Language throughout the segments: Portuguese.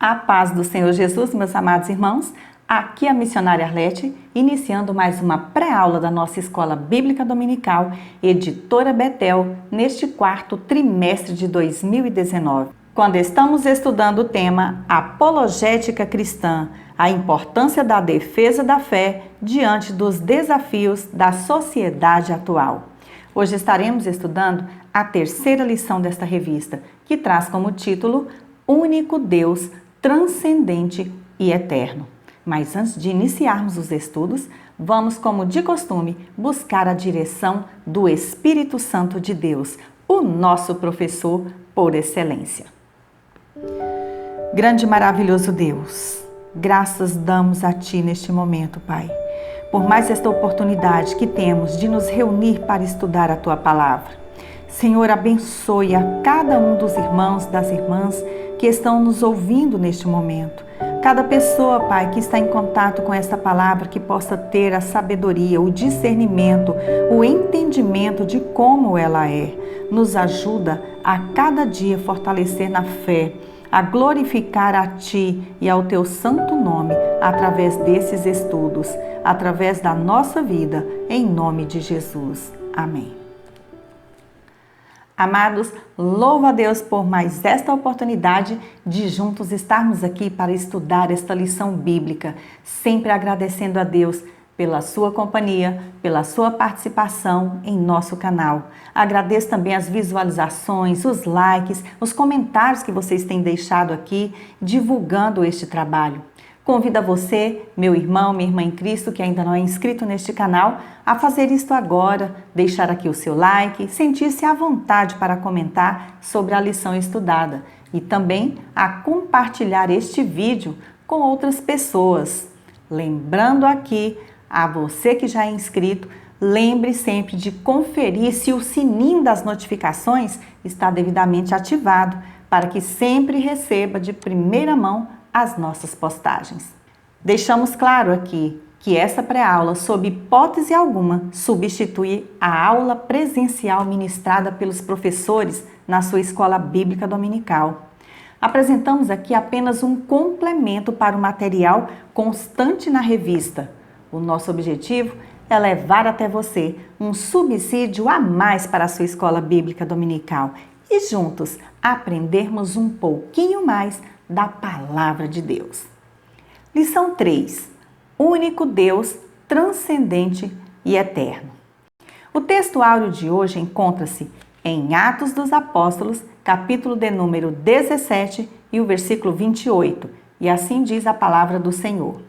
A paz do Senhor Jesus, meus amados irmãos, aqui é a missionária Arlete, iniciando mais uma pré-aula da nossa Escola Bíblica Dominical, Editora Betel, neste quarto trimestre de 2019, quando estamos estudando o tema Apologética Cristã, a importância da defesa da fé diante dos desafios da sociedade atual. Hoje estaremos estudando a terceira lição desta revista, que traz como título Único Deus, Transcendente e Eterno. Mas antes de iniciarmos os estudos, vamos, como de costume, buscar a direção do Espírito Santo de Deus, o nosso professor por excelência. Grande e maravilhoso Deus, graças damos a Ti neste momento, Pai, por mais esta oportunidade que temos de nos reunir para estudar a Tua Palavra. Senhor, abençoe a cada um dos irmãos, das irmãs que estão nos ouvindo neste momento. Cada pessoa, Pai, que está em contato com esta palavra, que possa ter a sabedoria, o discernimento, o entendimento de como ela é. Nos ajuda a cada dia fortalecer na fé, a glorificar a Ti e ao Teu santo nome através desses estudos, através da nossa vida, em nome de Jesus. Amém. Amados, louvo a Deus por mais esta oportunidade de juntos estarmos aqui para estudar esta lição bíblica, sempre agradecendo a Deus pela sua companhia, pela sua participação em nosso canal. Agradeço também as visualizações, os likes, os comentários que vocês têm deixado aqui, divulgando este trabalho. Convido a você, meu irmão, minha irmã em Cristo, que ainda não é inscrito neste canal, a fazer isto agora, deixar aqui o seu like, sentir-se à vontade para comentar sobre a lição estudada e também a compartilhar este vídeo com outras pessoas. Lembrando aqui, a você que já é inscrito, lembre sempre de conferir se o sininho das notificações está devidamente ativado, para que sempre receba de primeira mão as nossas postagens. Deixamos claro aqui que essa pré-aula, sob hipótese alguma, substitui a aula presencial ministrada pelos professores na sua escola bíblica dominical. Apresentamos aqui apenas um complemento para o material constante na revista. O nosso objetivo é levar até você um subsídio a mais para a sua escola bíblica dominical e juntos aprendermos um pouquinho mais da Palavra de Deus. Lição 3. Único Deus, Transcendente e Eterno. O texto áureo de hoje encontra-se em Atos dos Apóstolos, capítulo de número 17 e o versículo 28, e assim diz a palavra do Senhor.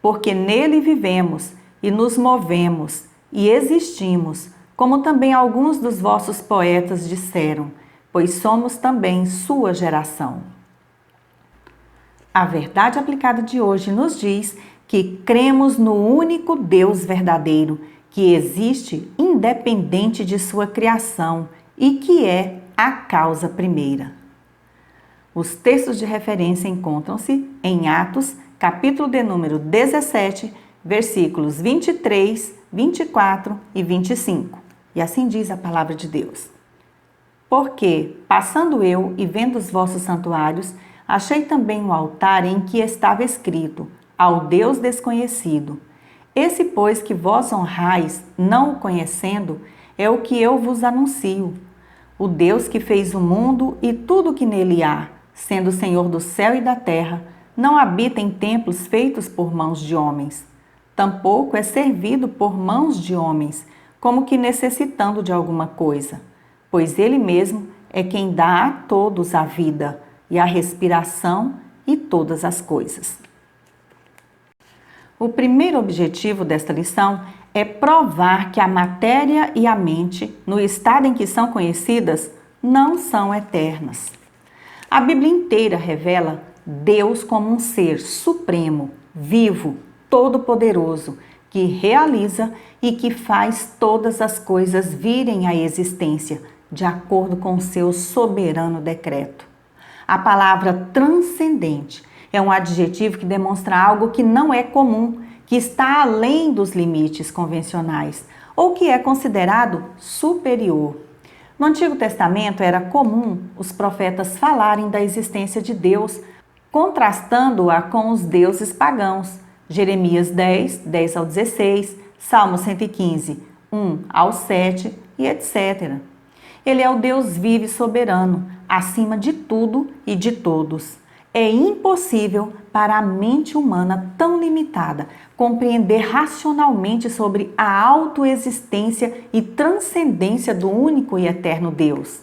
Porque nele vivemos e nos movemos e existimos, como também alguns dos vossos poetas disseram, pois somos também sua geração. A verdade aplicada de hoje nos diz que cremos no único Deus verdadeiro, que existe independente de sua criação e que é a causa primeira. Os textos de referência encontram-se em Atos, capítulo de número 17, versículos 23, 24 e 25. E assim diz a palavra de Deus. Porque, passando eu e vendo os vossos santuários, achei também um altar em que estava escrito, ao Deus desconhecido. Esse, pois, que vós honrais, não o conhecendo, é o que eu vos anuncio. O Deus que fez o mundo e tudo o que nele há, sendo Senhor do céu e da terra, não habita em templos feitos por mãos de homens. Tampouco é servido por mãos de homens, como que necessitando de alguma coisa. Pois ele mesmo é quem dá a todos a vida, e a respiração e todas as coisas. O primeiro objetivo desta lição é provar que a matéria e a mente, no estado em que são conhecidas, não são eternas. A Bíblia inteira revela Deus como um ser supremo, vivo, todo-poderoso, que realiza e que faz todas as coisas virem à existência, de acordo com o seu soberano decreto. A palavra transcendente é um adjetivo que demonstra algo que não é comum, que está além dos limites convencionais ou que é considerado superior. No Antigo Testamento era comum os profetas falarem da existência de Deus contrastando-a com os deuses pagãos. Jeremias 10, 10 ao 16, Salmo 115, 1 ao 7 e etc. Ele é o Deus vivo e soberano, acima de tudo e de todos. É impossível para a mente humana tão limitada compreender racionalmente sobre a autoexistência e transcendência do único e eterno Deus.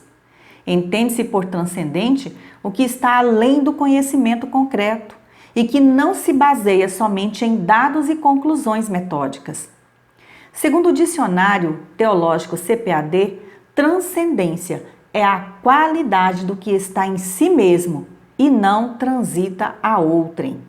Entende-se por transcendente o que está além do conhecimento concreto e que não se baseia somente em dados e conclusões metódicas. Segundo o dicionário teológico CPAD, transcendência é a qualidade do que está em si mesmo e não transita a outrem.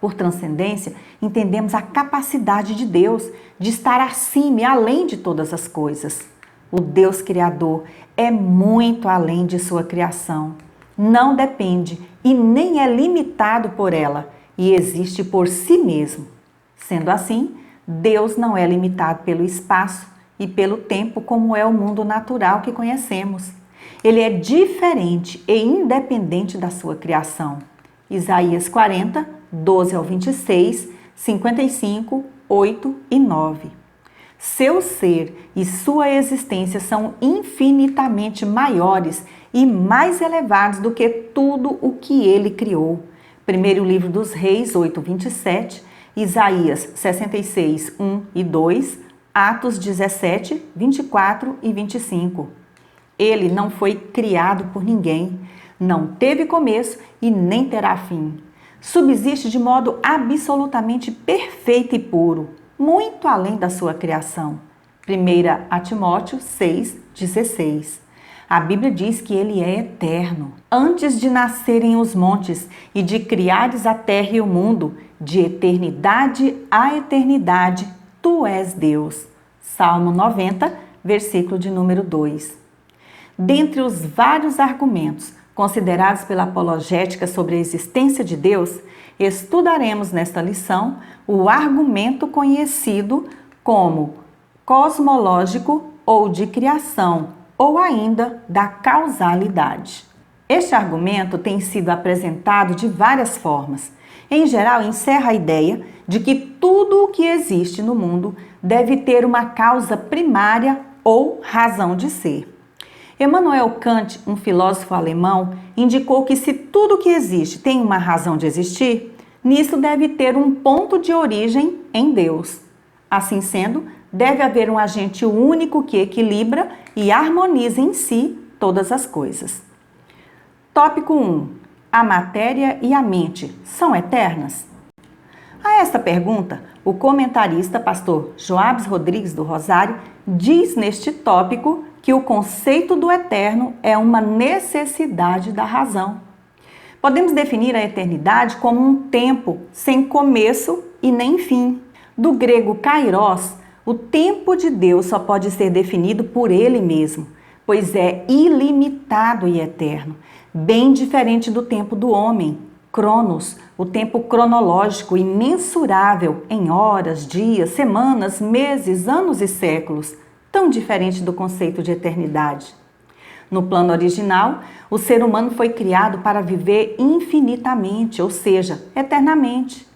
Por transcendência, entendemos a capacidade de Deus de estar acima e além de todas as coisas. O Deus Criador é muito além de sua criação. Não depende e nem é limitado por ela e existe por si mesmo. Sendo assim, Deus não é limitado pelo espaço e pelo tempo como é o mundo natural que conhecemos. Ele é diferente e independente da sua criação. Isaías 40, 12 ao 26, 55, 8 e 9. Seu ser e sua existência são infinitamente maiores e mais elevados do que tudo o que ele criou. Primeiro livro dos Reis 8, 27, Isaías 66, 1 e 2, Atos 17, 24 e 25. Ele não foi criado por ninguém, não teve começo e nem terá fim. Subsiste de modo absolutamente perfeito e puro, muito além da sua criação. 1 Timóteo 6, 16. A Bíblia diz que ele é eterno. Antes de nascerem os montes e de criares a terra e o mundo, de eternidade a eternidade, tu és Deus. Salmo 90, versículo de número 2. Dentre os vários argumentos considerados pela apologética sobre a existência de Deus, estudaremos nesta lição o argumento conhecido como cosmológico ou de criação, ou ainda da causalidade. Este argumento tem sido apresentado de várias formas. Em geral, encerra a ideia de que tudo o que existe no mundo deve ter uma causa primária ou razão de ser. Immanuel Kant, um filósofo alemão, indicou que se tudo que existe tem uma razão de existir, nisso deve ter um ponto de origem em Deus. Assim sendo, deve haver um agente único que equilibra e harmoniza em si todas as coisas. Tópico 1. A matéria e a mente são eternas? A esta pergunta, o comentarista pastor Joabes Rodrigues do Rosário diz neste tópico que o conceito do eterno é uma necessidade da razão. Podemos definir a eternidade como um tempo sem começo e nem fim. Do grego kairos, o tempo de Deus só pode ser definido por Ele mesmo, pois é ilimitado e eterno, bem diferente do tempo do homem, cronos, o tempo cronológico imensurável em horas, dias, semanas, meses, anos e séculos, tão diferente do conceito de eternidade. No plano original, o ser humano foi criado para viver infinitamente, ou seja, eternamente.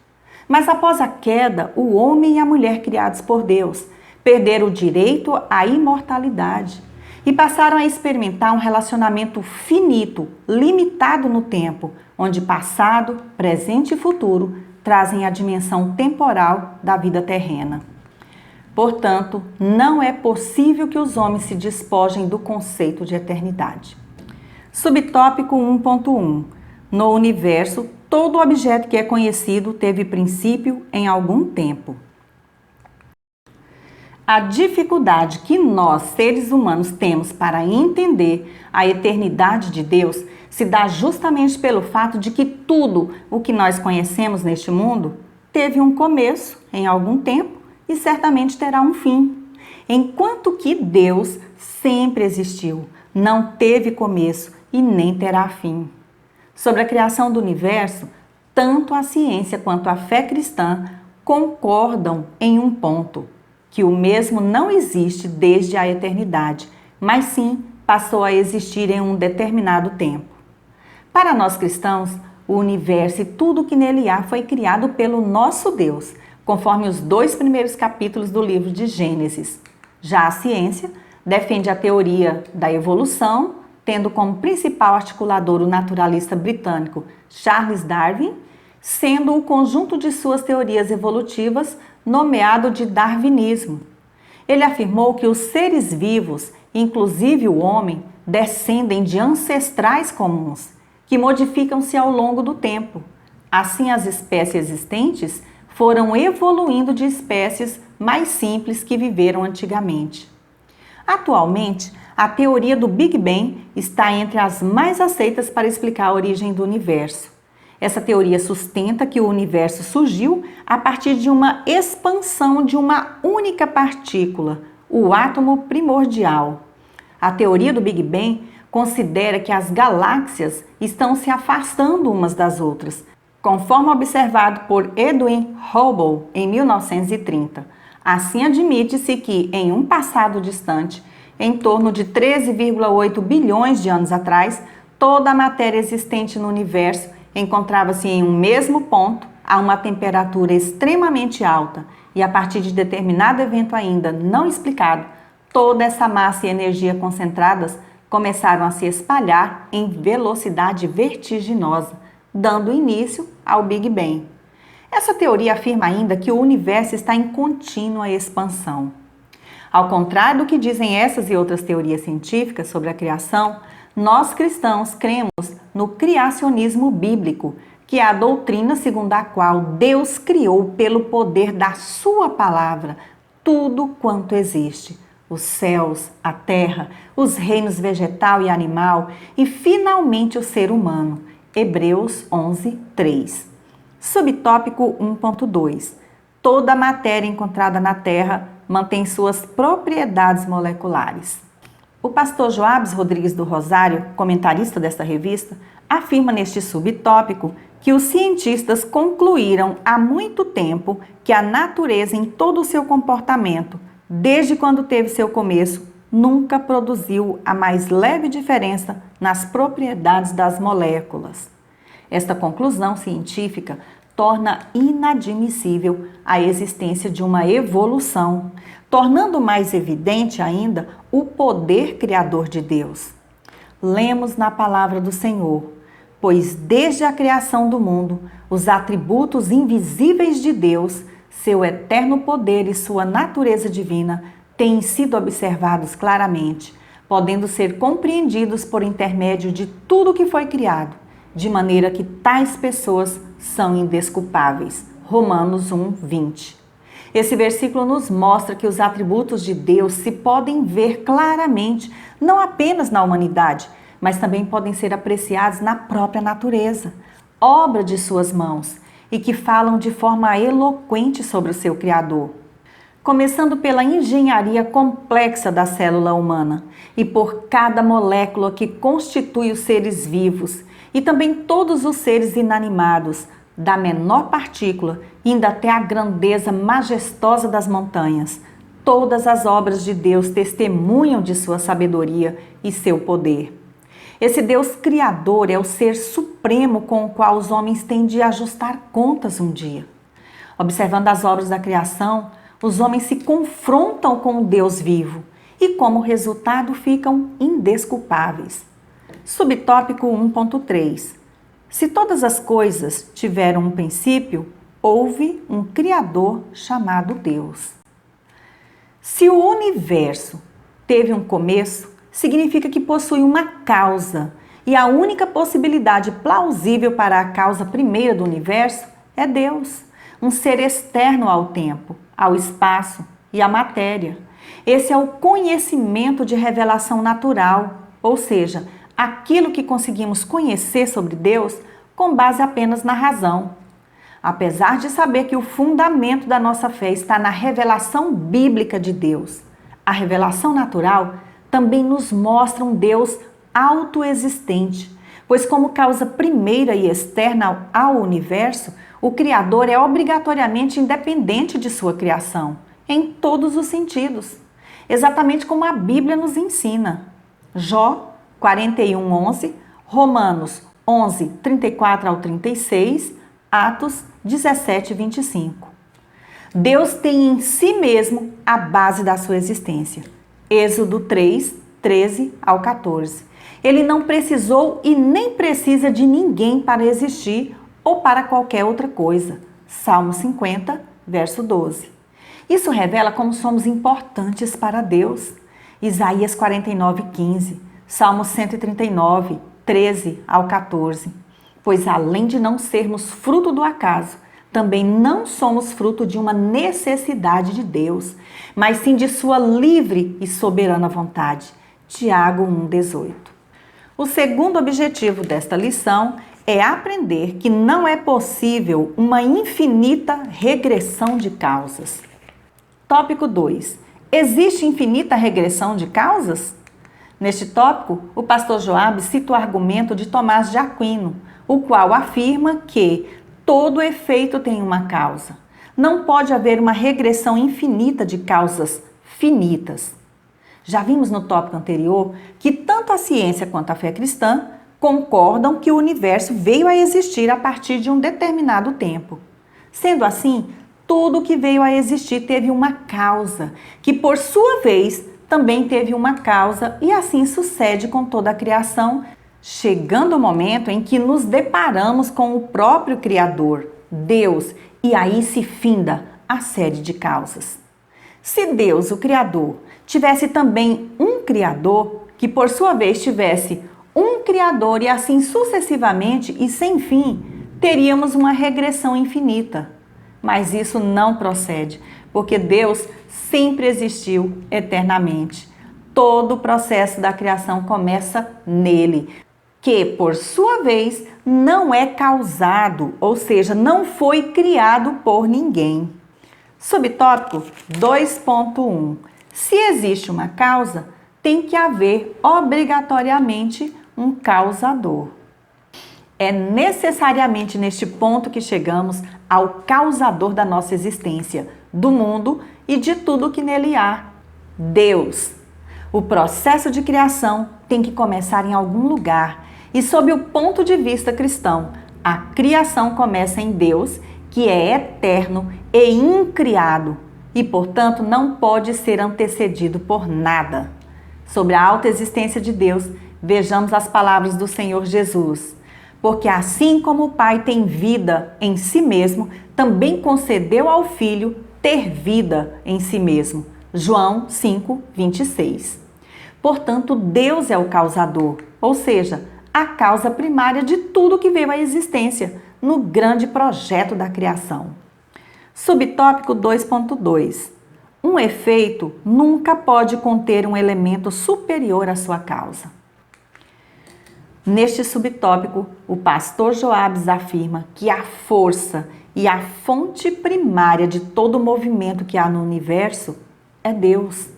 Mas após a queda, o homem e a mulher criados por Deus perderam o direito à imortalidade e passaram a experimentar um relacionamento finito, limitado no tempo, onde passado, presente e futuro trazem a dimensão temporal da vida terrena. Portanto, não é possível que os homens se despojem do conceito de eternidade. Subtópico 1.1. No universo, todo objeto que é conhecido teve princípio em algum tempo. A dificuldade que nós, seres humanos, temos para entender a eternidade de Deus se dá justamente pelo fato de que tudo o que nós conhecemos neste mundo teve um começo em algum tempo e certamente terá um fim. Enquanto que Deus sempre existiu, não teve começo e nem terá fim. Sobre a criação do universo, tanto a ciência quanto a fé cristã concordam em um ponto, que o mesmo não existe desde a eternidade, mas sim passou a existir em um determinado tempo. Para nós cristãos, O universo e tudo o que nele há foi criado pelo nosso Deus, conforme os 2 primeiros capítulos do livro de Gênesis. Já a ciência defende a teoria da evolução, tendo como principal articulador o naturalista britânico Charles Darwin, sendo o conjunto de suas teorias evolutivas nomeado de darwinismo. Ele afirmou que os seres vivos, inclusive o homem, descendem de ancestrais comuns, que modificam-se ao longo do tempo. Assim, as espécies existentes foram evoluindo de espécies mais simples que viveram antigamente. Atualmente, a teoria do Big Bang está entre as mais aceitas para explicar a origem do universo. Essa teoria sustenta que o universo surgiu a partir de uma expansão de uma única partícula, o átomo primordial. A teoria do Big Bang considera que as galáxias estão se afastando umas das outras, conforme observado por Edwin Hubble em 1930. Assim, admite-se que, em um passado distante, em torno de 13,8 bilhões de anos atrás, toda a matéria existente no universo encontrava-se em um mesmo ponto, a uma temperatura extremamente alta, e a partir de determinado evento ainda não explicado, toda essa massa e energia concentradas começaram a se espalhar em velocidade vertiginosa, dando início ao Big Bang. Essa teoria afirma ainda que o universo está em contínua expansão. Ao contrário do que dizem essas e outras teorias científicas sobre a criação, nós cristãos cremos no criacionismo bíblico, que é a doutrina segundo a qual Deus criou pelo poder da sua palavra tudo quanto existe. Os céus, a terra, os reinos vegetal e animal e finalmente o ser humano. Hebreus 11, 3. Subtópico 1.2. Toda a matéria encontrada na Terra mantém suas propriedades moleculares. O pastor Joabes Rodrigues do Rosário, comentarista desta revista, afirma neste subtópico que os cientistas concluíram há muito tempo que a natureza em todo o seu comportamento, desde quando teve seu começo, nunca produziu a mais leve diferença nas propriedades das moléculas. Esta conclusão científica torna inadmissível a existência de uma evolução, tornando mais evidente ainda o poder criador de Deus. Lemos na palavra do Senhor: pois desde a criação do mundo, os atributos invisíveis de Deus, seu eterno poder e sua natureza divina, têm sido observados claramente, podendo ser compreendidos por intermédio de tudo que foi criado, de maneira que tais pessoas são indesculpáveis. Romanos 1, 20. Esse versículo nos mostra que os atributos de Deus se podem ver claramente, não apenas na humanidade, mas também podem ser apreciados na própria natureza, obra de suas mãos, e que falam de forma eloquente sobre o seu Criador. Começando pela engenharia complexa da célula humana e por cada molécula que constitui os seres vivos e também todos os seres inanimados, da menor partícula indo até a grandeza majestosa das montanhas. Todas as obras de Deus testemunham de sua sabedoria e seu poder. Esse Deus criador é o ser supremo com o qual os homens têm de ajustar contas um dia. Observando as obras da criação, os homens se confrontam com o Deus vivo e, como resultado, ficam indesculpáveis. Subtópico 1.3. Se todas as coisas tiveram um princípio, houve um Criador chamado Deus. Se o universo teve um começo, significa que possui uma causa, e a única possibilidade plausível para a causa primeira do universo é Deus, um ser externo ao tempo, ao espaço e à matéria. Esse é o conhecimento de revelação natural, ou seja, aquilo que conseguimos conhecer sobre Deus com base apenas na razão. Apesar de saber que o fundamento da nossa fé está na revelação bíblica de Deus, a revelação natural também nos mostra um Deus autoexistente, pois como causa primeira e externa ao universo, o Criador é obrigatoriamente independente de sua criação, em todos os sentidos, exatamente como a Bíblia nos ensina. Jó 41:11, Romanos 11, 34 ao 36, Atos 17, 25. Deus tem em si mesmo a base da sua existência. Êxodo 3, 13 ao 14. Ele não precisou e nem precisa de ninguém para existir ou para qualquer outra coisa. Salmo 50, verso 12. Isso revela como somos importantes para Deus. Isaías 49, 15. Salmo 139, 13 ao 14. Pois além de não sermos fruto do acaso, também não somos fruto de uma necessidade de Deus, mas sim de sua livre e soberana vontade. Tiago 1,18. O segundo objetivo desta lição é aprender que não é possível uma infinita regressão de causas. Tópico 2. Existe infinita regressão de causas? Neste tópico, o pastor Joabe cita o argumento de Tomás de Aquino, o qual afirma que todo efeito tem uma causa. Não pode haver uma regressão infinita de causas finitas. Já vimos no tópico anterior que tanto a ciência quanto a fé cristã concordam que o universo veio a existir a partir de um determinado tempo. Sendo assim, tudo que veio a existir teve uma causa, que por sua vez também teve uma causa, e assim sucede com toda a criação, chegando o momento em que nos deparamos com o próprio Criador, Deus, e aí se finda a série de causas. Se Deus, o Criador, tivesse também um Criador, que por sua vez tivesse um Criador e assim sucessivamente e sem fim, teríamos uma regressão infinita. Mas isso não procede, porque Deus sempre existiu eternamente. Todo o processo da criação começa nele, que, por sua vez, não é causado, ou seja, não foi criado por ninguém. Subtópico 2.1. Se existe uma causa, tem que haver obrigatoriamente um causador. É necessariamente neste ponto que chegamos ao causador da nossa existência, do mundo e de tudo que nele há, Deus. O processo de criação tem que começar em algum lugar e, sob o ponto de vista cristão, a criação começa em Deus, que é eterno e incriado e, portanto, não pode ser antecedido por nada. Sobre a autoexistência de Deus, vejamos as palavras do Senhor Jesus. Porque assim como o Pai tem vida em si mesmo, também concedeu ao Filho ter vida em si mesmo. João 5, 26. Portanto, Deus é o causador, ou seja, a causa primária de tudo que veio à existência no grande projeto da criação. Subtópico 2.2. Um efeito nunca pode conter um elemento superior à sua causa. Neste subtópico, o pastor Joabes afirma que a força e a fonte primária de todo o movimento que há no universo é Deus.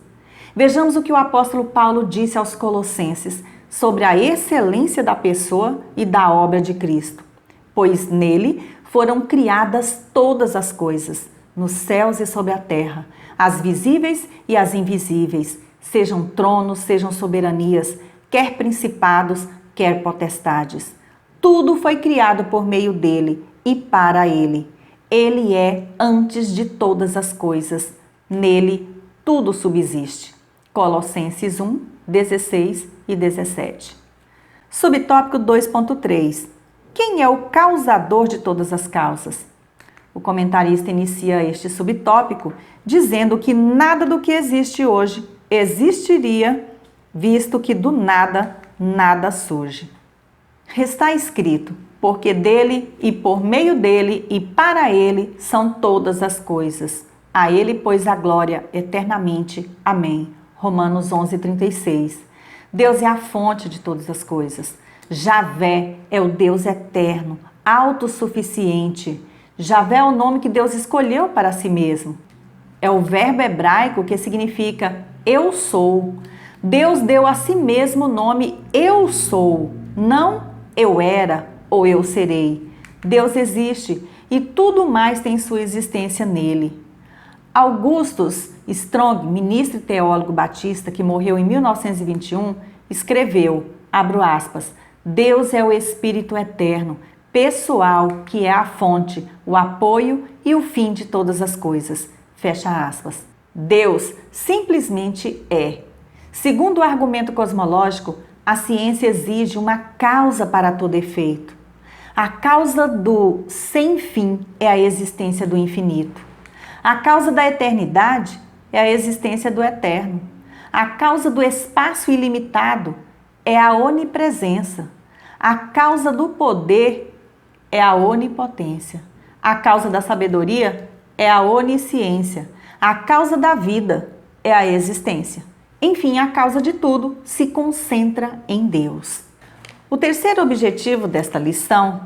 Vejamos o que o apóstolo Paulo disse aos Colossenses sobre a excelência da pessoa e da obra de Cristo. Pois nele foram criadas todas as coisas, nos céus e sobre a terra, as visíveis e as invisíveis, sejam tronos, sejam soberanias, quer principados, quer potestades. Tudo foi criado por meio dele e para ele. Ele é antes de todas as coisas. Nele tudo subsiste. Colossenses 1, 16 e 17. Subtópico 2.3. Quem é o causador de todas as causas? O comentarista inicia este subtópico dizendo que nada do que existe hoje existiria, visto que do nada surge. Está escrito, porque dele e por meio dele e para ele são todas as coisas. A ele, pois, a glória eternamente. Amém. Romanos 11:36. Deus é a fonte de todas as coisas. Javé é o Deus eterno, autossuficiente. Javé é o nome que Deus escolheu para si mesmo. É o verbo hebraico que significa eu sou. Deus deu a si mesmo o nome eu sou, não eu era ou eu serei. Deus existe e tudo mais tem sua existência nele. Augustus Strong, ministro e teólogo batista que morreu em 1921, escreveu, abro aspas, Deus é o Espírito eterno, pessoal, que é a fonte, o apoio e o fim de todas as coisas. Fecha aspas. Deus simplesmente é. Segundo o argumento cosmológico, a ciência exige uma causa para todo efeito. A causa do sem fim é a existência do infinito. A causa da eternidade é a existência do eterno. A causa do espaço ilimitado é a onipresença. A causa do poder é a onipotência. A causa da sabedoria é a onisciência. A causa da vida é a existência. Enfim, a causa de tudo se concentra em Deus. O terceiro objetivo desta lição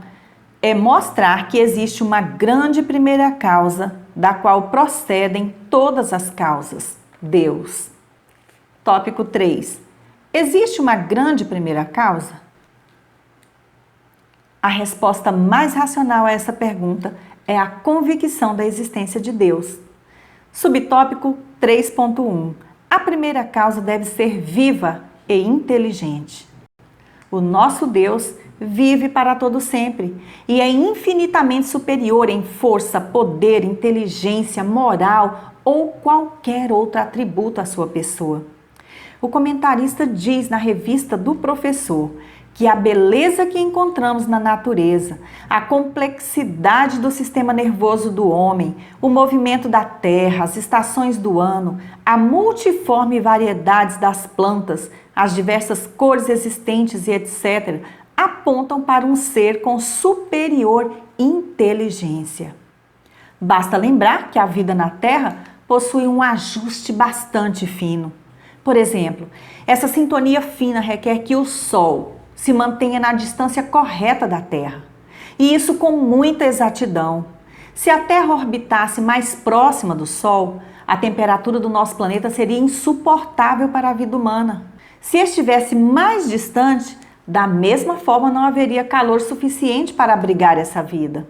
é mostrar que existe uma grande primeira causa da qual procedem todas as causas: Deus. Tópico 3. Existe uma grande primeira causa? A resposta mais racional a essa pergunta é a convicção da existência de Deus. Subtópico 3.1. A primeira causa deve ser viva e inteligente. O nosso Deus vive para todo sempre e é infinitamente superior em força, poder, inteligência, moral ou qualquer outro atributo à sua pessoa. O comentarista diz na revista do Professor que a beleza que encontramos na natureza, a complexidade do sistema nervoso do homem, o movimento da terra, as estações do ano, a multiforme variedade das plantas, as diversas cores existentes e etc., apontam para um ser com superior inteligência. Basta lembrar que a vida na Terra possui um ajuste bastante fino. Por exemplo, essa sintonia fina requer que o Sol se mantenha na distância correta da Terra, e isso com muita exatidão. Se a Terra orbitasse mais próxima do Sol, a temperatura do nosso planeta seria insuportável para a vida humana. Se estivesse mais distante, da mesma forma não haveria calor suficiente para abrigar essa vida.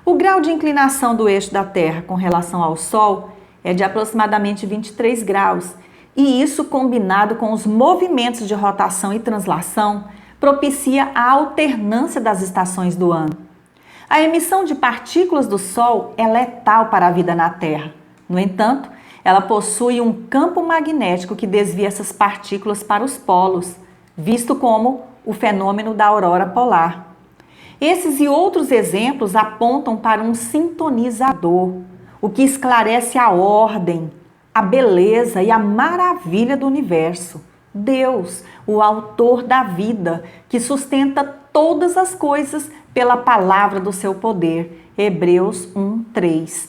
O grau de inclinação do eixo da Terra com relação ao Sol é de aproximadamente 23 graus, e isso, combinado com os movimentos de rotação e translação, propicia a alternância das estações do ano. A emissão de partículas do Sol é letal para a vida na Terra. No entanto, ela possui um campo magnético que desvia essas partículas para os polos, visto como o fenômeno da aurora polar. Esses e outros exemplos apontam para um sintonizador, o que esclarece a ordem, a beleza e a maravilha do universo. Deus, o autor da vida, que sustenta todas as coisas pela palavra do seu poder. Hebreus 1:3.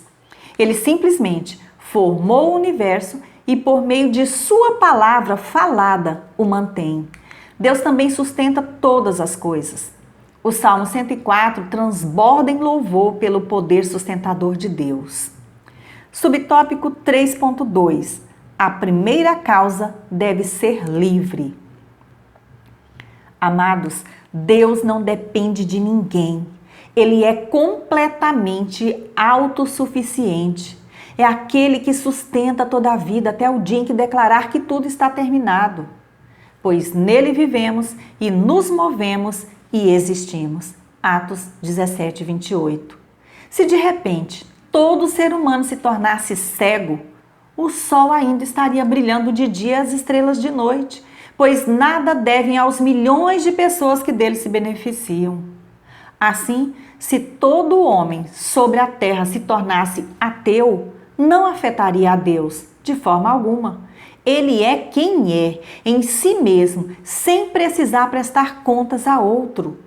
Ele simplesmente formou o universo e por meio de sua palavra falada o mantém. Deus também sustenta todas as coisas. O Salmo 104 transborda em louvor pelo poder sustentador de Deus. Subtópico 3.2. A primeira causa deve ser livre. Amados, Deus não depende de ninguém. Ele é completamente autossuficiente. É aquele que sustenta toda a vida até o dia em que declarar que tudo está terminado. Pois nele vivemos e nos movemos e existimos. Atos 17:28. Se de repente todo ser humano se tornasse cego, o sol ainda estaria brilhando de dia e as estrelas de noite, pois nada devem aos milhões de pessoas que dele se beneficiam. Assim, se todo homem sobre a terra se tornasse ateu, não afetaria a Deus de forma alguma. Ele é quem é, em si mesmo, sem precisar prestar contas a outro.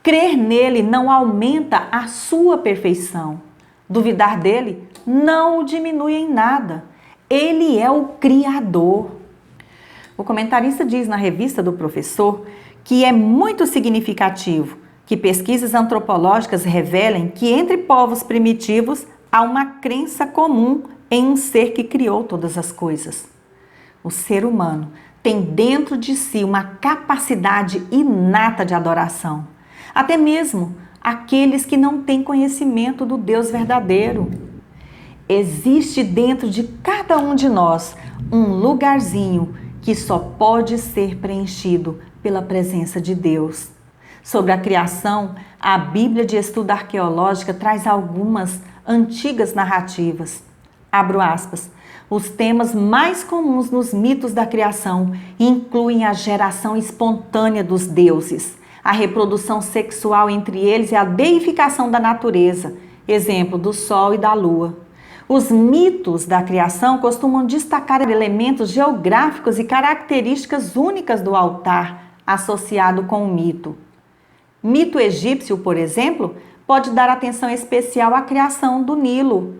Crer nele não aumenta a sua perfeição. Duvidar dele não o diminui em nada. Ele é o Criador. O comentarista diz na revista do Professor que é muito significativo que pesquisas antropológicas revelem que entre povos primitivos há uma crença comum em um ser que criou todas as coisas. O ser humano tem dentro de si uma capacidade inata de adoração, até mesmo aqueles que não têm conhecimento do Deus verdadeiro. Existe dentro de cada um de nós um lugarzinho que só pode ser preenchido pela presença de Deus. Sobre a criação, a Bíblia de Estudo Arqueológica traz algumas antigas narrativas. Abro aspas. Os temas mais comuns nos mitos da criação incluem a geração espontânea dos deuses, a reprodução sexual entre eles e a deificação da natureza, exemplo do sol e da lua. Os mitos da criação costumam destacar elementos geográficos e características únicas do altar associado com o mito. Mito egípcio, por exemplo, pode dar atenção especial à criação do Nilo.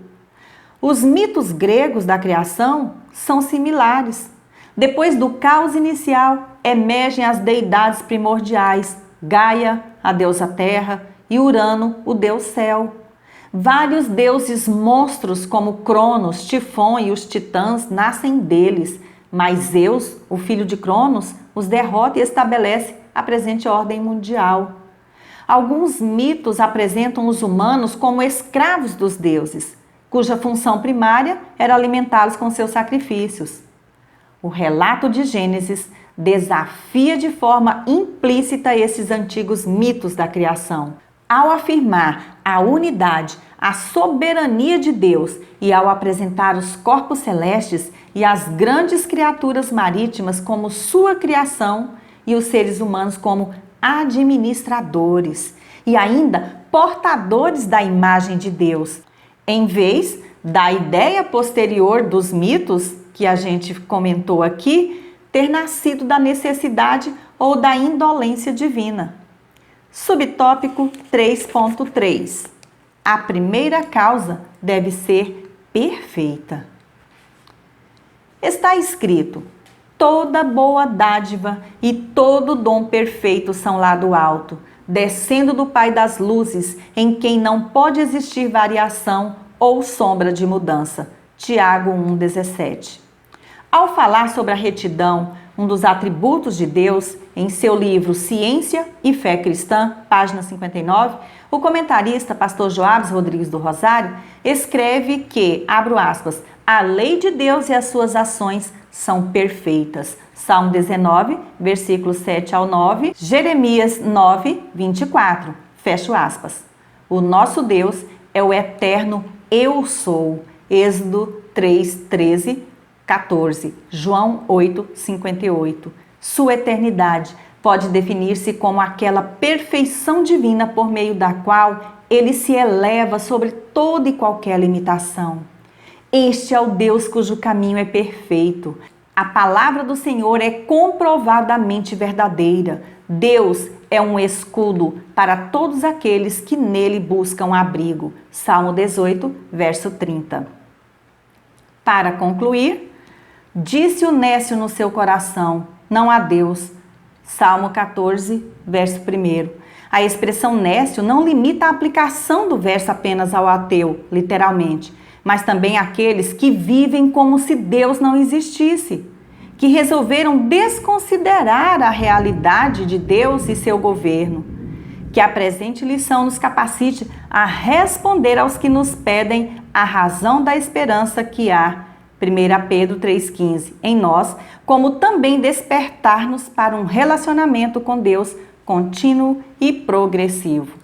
Os mitos gregos da criação são similares. Depois do caos inicial, emergem as deidades primordiais, Gaia, a deusa terra, e Urano, o deus céu. Vários deuses monstros como Cronos, Tifon e os titãs nascem deles, mas Zeus, o filho de Cronos, os derrota e estabelece a presente ordem mundial. Alguns mitos apresentam os humanos como escravos dos deuses, cuja função primária era alimentá-los com seus sacrifícios. O relato de Gênesis desafia de forma implícita esses antigos mitos da criação. Ao afirmar a unidade, a soberania de Deus e ao apresentar os corpos celestes e as grandes criaturas marítimas como sua criação e os seres humanos como administradores e ainda portadores da imagem de Deus, em vez da ideia posterior dos mitos que a gente comentou aqui ter nascido da necessidade ou da indolência divina. Subtópico 3.3. A primeira causa deve ser perfeita. Está escrito: toda boa dádiva e todo dom perfeito são lá do alto, descendo do Pai das luzes, em quem não pode existir variação ou sombra de mudança. Tiago 1,17. Ao falar sobre a retidão, um dos atributos de Deus, em seu livro Ciência e Fé Cristã, página 59, o comentarista pastor Joabes Rodrigues do Rosário escreve que, abro aspas, a lei de Deus e as suas ações são perfeitas. Salmo 19, versículos 7 ao 9, Jeremias 9, 24, fecho aspas. O nosso Deus é o eterno Eu Sou. Êxodo 3, 13, 14, João 8, 58. Sua eternidade pode definir-se como aquela perfeição divina por meio da qual ele se eleva sobre toda e qualquer limitação. Este é o Deus cujo caminho é perfeito. A palavra do Senhor é comprovadamente verdadeira. Deus é um escudo para todos aqueles que nele buscam abrigo. Salmo 18, verso 30. Para concluir, disse o nécio no seu coração, não há Deus. Salmo 14, verso 1. A expressão nécio não limita a aplicação do verso apenas ao ateu, literalmente, mas também àqueles que vivem como se Deus não existisse, que resolveram desconsiderar a realidade de Deus e seu governo. Que a presente lição nos capacite a responder aos que nos pedem a razão da esperança que há, 1 Pedro 3,15, em nós, como também despertar-nos para um relacionamento com Deus contínuo e progressivo.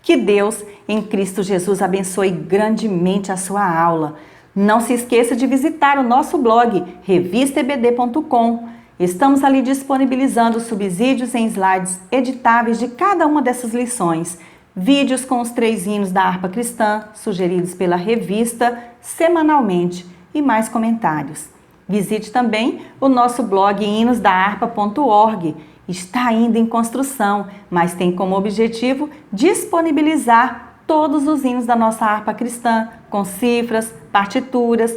Que Deus, em Cristo Jesus, abençoe grandemente a sua aula. Não se esqueça de visitar o nosso blog, revistaebd.com. Estamos ali disponibilizando subsídios em slides editáveis de cada uma dessas lições, vídeos com os 3 hinos da harpa cristã, sugeridos pela revista semanalmente, e mais comentários. Visite também o nosso blog hinosdaharpa.org. Está ainda em construção, mas tem como objetivo disponibilizar todos os hinos da nossa harpa cristã, com cifras, partituras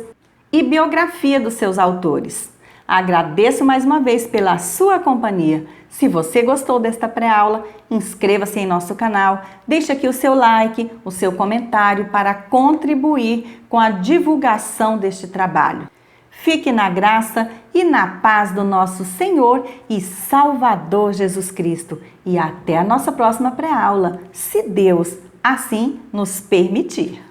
e biografia dos seus autores. Agradeço mais uma vez pela sua companhia. Se você gostou desta pré-aula, inscreva-se em nosso canal, deixe aqui o seu like, o seu comentário para contribuir com a divulgação deste trabalho. Fique na graça e na paz do nosso Senhor e Salvador Jesus Cristo. E até a nossa próxima pré-aula, se Deus assim nos permitir.